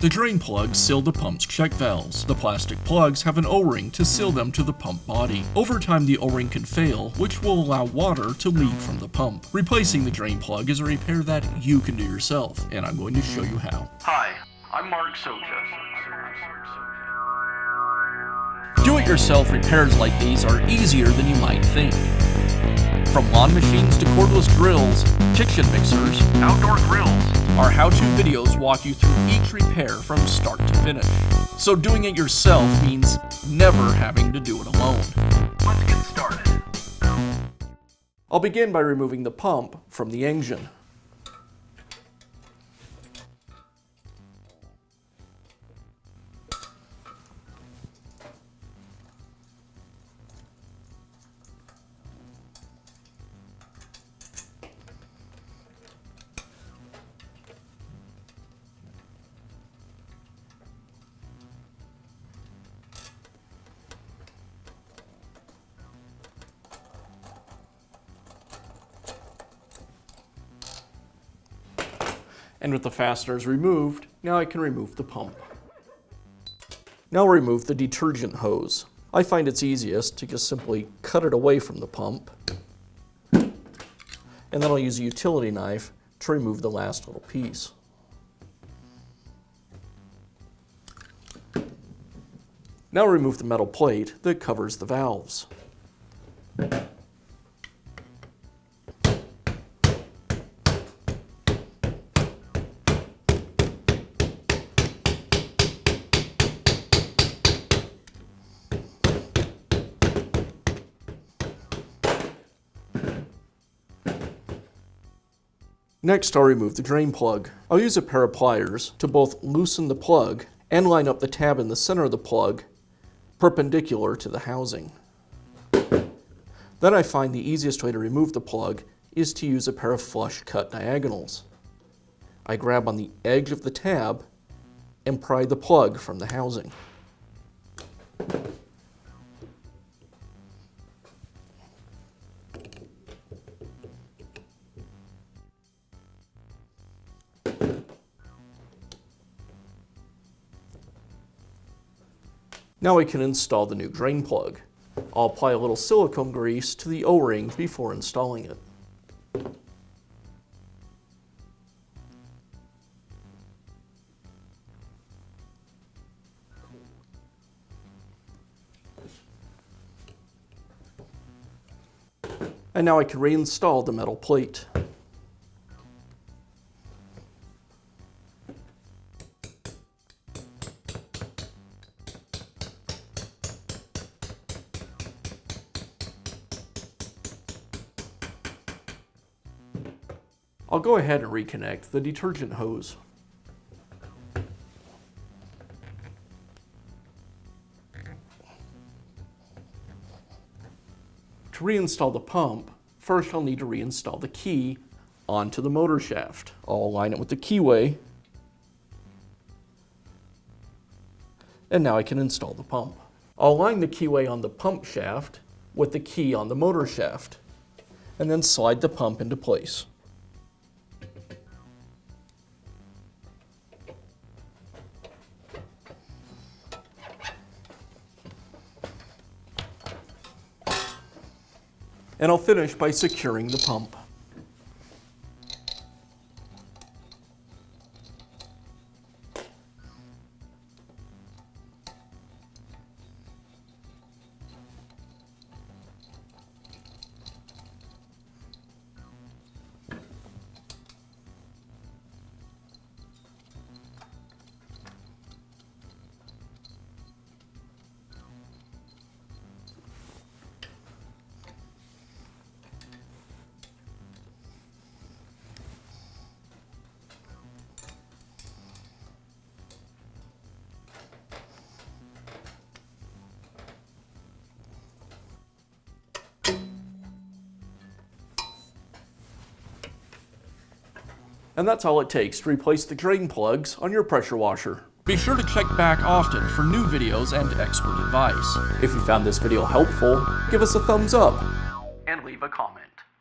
The drain plugs seal the pump's check valves. The plastic plugs have an O-ring to seal them to the pump body. Over time, the O-ring can fail, which will allow water to leak from the pump. Replacing the drain plug is a repair that you can do yourself, and I'm going to show you how. Hi, I'm Mark Socha. Do-it-yourself repairs like these are easier than you might think. From lawn machines to cordless drills, kitchen mixers, Outdoor grills. our how-to videos walk you through each repair from start to finish. So doing it yourself means never having to do it alone. Let's get started. I'll begin by removing the pump from the engine. And with the fasteners removed, now I can remove the pump. Now I'll remove the detergent hose. I find it's easiest to just simply cut it away from the pump. And then I'll use a utility knife to remove the last little piece. Now I'll remove the metal plate that covers the valves. Next, I'll remove the drain plug. I'll use a pair of pliers to both loosen the plug and line up the tab in the center of the plug perpendicular to the housing. Then I find the easiest way to remove the plug is to use a pair of flush cut diagonals. I grab on the edge of the tab and pry the plug from the housing. Now we can install the new drain plug. I'll apply a little silicone grease to the O-ring before installing it. And now I can reinstall the metal plate. I'll go ahead and reconnect the detergent hose. To reinstall the pump, first I'll need to reinstall the key onto the motor shaft. I'll align it with the keyway, and now I can install the pump. I'll align the keyway on the pump shaft with the key on the motor shaft, and then slide the pump into place. And I'll finish by securing the pump. And that's all it takes to replace the drain plugs on your pressure washer. Be sure to check back often for new videos and expert advice. If you found this video helpful, give us a thumbs up